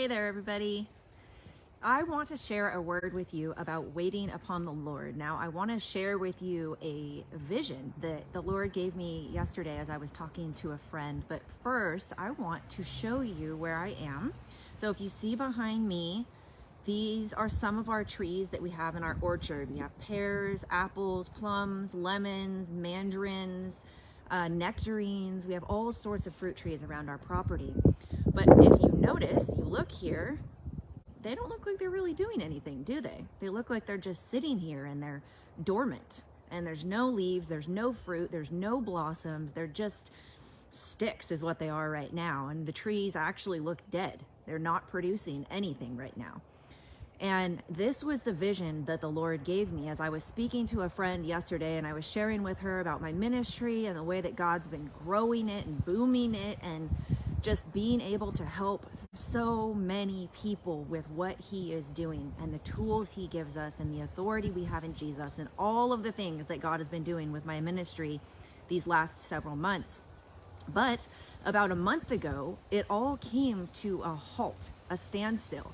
Hey there, everybody. I want to share a word with you about waiting upon the Lord. Now, I want to share with you a vision that the Lord gave me yesterday as I was talking to a friend. But first, I want to show you where I am. So if you see behind me, these are some of our trees that we have in our orchard. We have pears, apples, plums, lemons, mandarins, nectarines. We have all sorts of fruit trees around our property. But if you notice, you look here, they don't look like they're really doing anything, do they? They look like they're just sitting here and they're dormant. And there's no leaves, there's no fruit, there's no blossoms. They're just sticks is what they are right now. And the trees actually look dead. They're not producing anything right now. And this was the vision that the Lord gave me as I was speaking to a friend yesterday, and I was sharing with her about my ministry and the way that God's been growing it and booming it and just being able to help so many people with what he is doing and the tools he gives us and the authority we have in Jesus and all of the things that God has been doing with my ministry these last several months. But about a month ago, it all came to a halt, a standstill.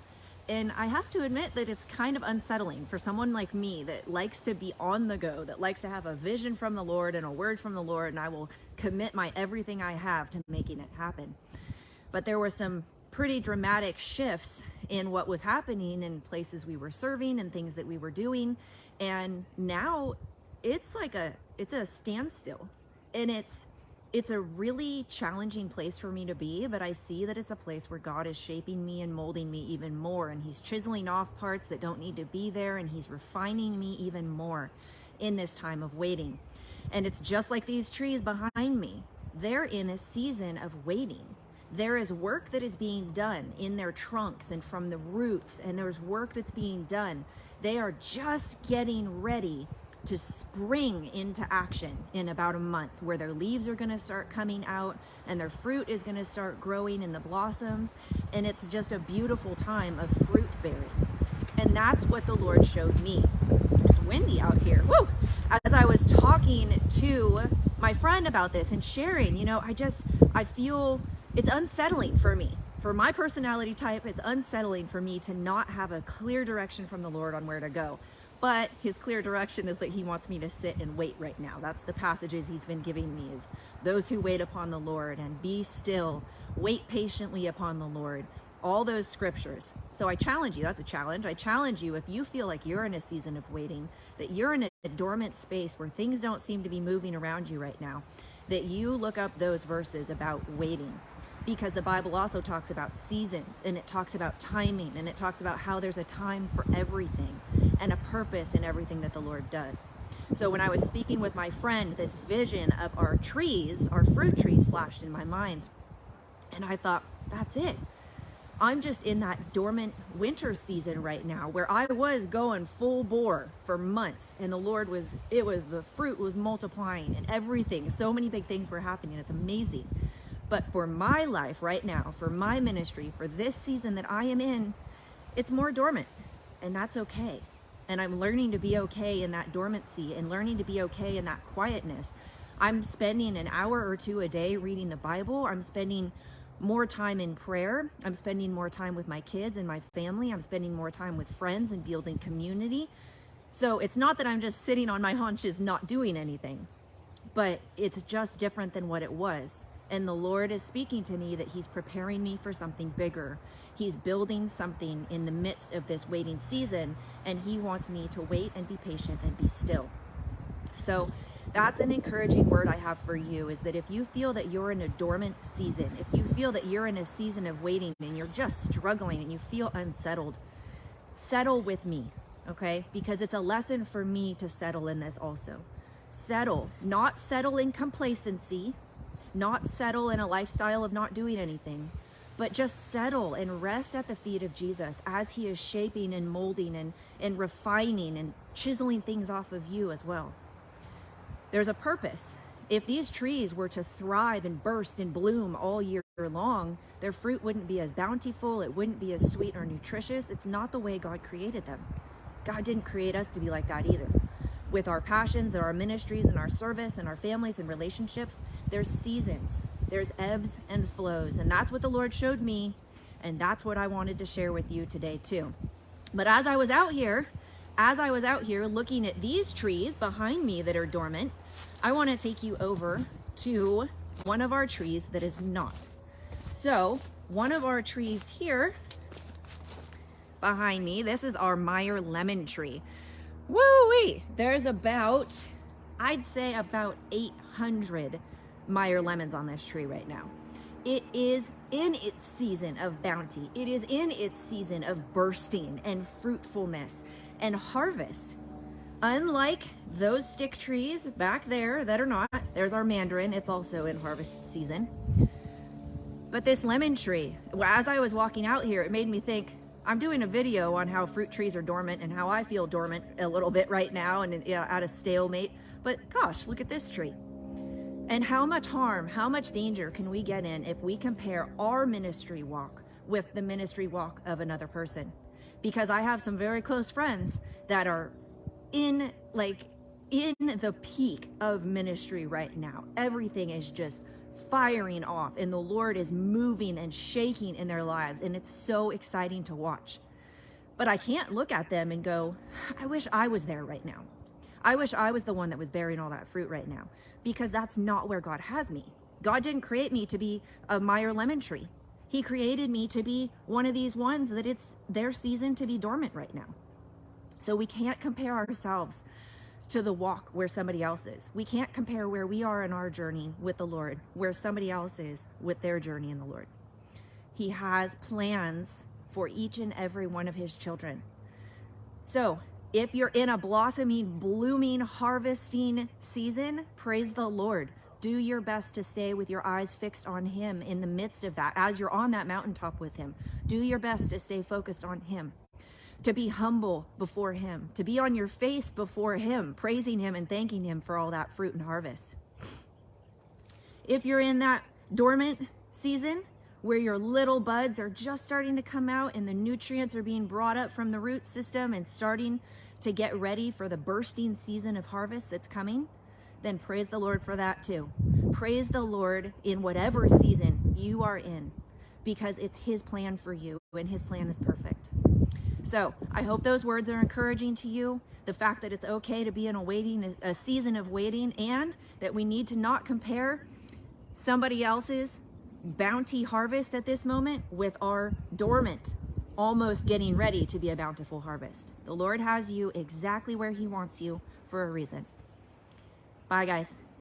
And I have to admit that it's kind of unsettling for someone like me that likes to be on the go, that likes to have a vision from the Lord and a word from the Lord, and I will commit my everything I have to making it happen. But there were some pretty dramatic shifts in what was happening in places we were serving and things that we were doing. And now it's a standstill. And it's a really challenging place for me to be, but I see that it's a place where God is shaping me and molding me even more, and he's chiseling off parts that don't need to be there, and he's refining me even more in this time of waiting. And it's just like these trees behind me. They're in a season of waiting. There is work that is being done in their trunks and from the roots, and there's work that's being done. They are just getting ready to spring into action in about a month, where their leaves are going to start coming out and their fruit is going to start growing in the blossoms, and it's just a beautiful time of fruit bearing. And that's what the Lord showed me. It's windy out here. Woo! As I was talking to my friend about this and sharing, I feel it's unsettling for me. For my personality type, it's unsettling for me to not have a clear direction from the Lord on where to go. But his clear direction is that he wants me to sit and wait right now. That's the passages he's been giving me, is those who wait upon the Lord and be still, wait patiently upon the Lord. All those scriptures. So I challenge you, that's a challenge. I challenge you, if you feel like you're in a season of waiting, that you're in a dormant space where things don't seem to be moving around you right now, that you look up those verses about waiting. Because the Bible also talks about seasons, and it talks about timing, and it talks about how there's a time for everything and a purpose in everything that the Lord does. So when I was speaking with my friend, this vision of our trees, our fruit trees, flashed in my mind. And I thought, that's it. I'm just in that dormant winter season right now where I was going full bore for months, and the fruit was multiplying and everything. So many big things were happening. It's amazing. But for my life right now, for my ministry, for this season that I am in, it's more dormant, and that's okay. And I'm learning to be okay in that dormancy and learning to be okay in that quietness. I'm spending an hour or two a day reading the Bible. I'm spending more time in prayer. I'm spending more time with my kids and my family. I'm spending more time with friends and building community. So it's not that I'm just sitting on my haunches not doing anything, but it's just different than what it was. And the Lord is speaking to me that he's preparing me for something bigger. He's building something in the midst of this waiting season, and he wants me to wait and be patient and be still. So that's an encouraging word I have for you, is that if you feel that you're in a dormant season, if you feel that you're in a season of waiting and you're just struggling and you feel unsettled, settle with me, okay? Because it's a lesson for me to settle in this also. Settle, not settle in complacency, not settle in a lifestyle of not doing anything, but just settle and rest at the feet of Jesus as he is shaping and molding and refining and chiseling things off of you as well. There's a purpose. If these trees were to thrive and burst and bloom all year long, their fruit wouldn't be as bountiful, it wouldn't be as sweet or nutritious. It's not the way God created them. God didn't create us to be like that either. With our passions and our ministries and our service and our families and relationships, there's seasons, there's ebbs and flows. And that's what the Lord showed me And that's what I wanted to share with you today too. But as I was out here looking at these trees behind me that are dormant, I want to take you over to one of our trees that is not. So one of our trees here behind me, this is our Meyer lemon tree. Woo-wee! There's about, I'd say about 800 Meyer lemons on this tree right now. It is in its season of bounty. It is in its season of bursting and fruitfulness and harvest. Unlike those stick trees back there that are not, there's our mandarin, it's also in harvest season. But this lemon tree, as I was walking out here, it made me think, I'm doing a video on how fruit trees are dormant and how I feel dormant a little bit right now and at a stalemate. But gosh, look at this tree. And how much harm, how much danger can we get in if we compare our ministry walk with the ministry walk of another person? Because I have some very close friends that are in the peak of ministry right now. Everything is just firing off and the Lord is moving and shaking in their lives, and it's so exciting to watch. But I can't look at them and go, I wish I was there right now. I wish I was the one that was bearing all that fruit right now, because that's not where God has me. God didn't create me to be a Meyer lemon tree. He created me to be one of these ones that it's their season to be dormant right now. So we can't compare ourselves to the walk where somebody else is. We can't compare where we are in our journey with the Lord, where somebody else is with their journey in the Lord. He has plans for each and every one of his children. So if you're in a blossoming, blooming, harvesting season, praise the Lord. Do your best to stay with your eyes fixed on him in the midst of that. As you're on that mountaintop with him, do your best to stay focused on him, to be humble before him, to be on your face before him, praising him and thanking him for all that fruit and harvest. If you're in that dormant season where your little buds are just starting to come out and the nutrients are being brought up from the root system and starting to get ready for the bursting season of harvest that's coming, then praise the Lord for that too. Praise the Lord in whatever season you are in, because it's his plan for you and his plan is perfect. So I hope those words are encouraging to you. The fact that it's okay to be in a season of waiting, and that we need to not compare somebody else's bounty harvest at this moment with our dormant, almost getting ready to be a bountiful harvest. The Lord has you exactly where he wants you for a reason. Bye, guys.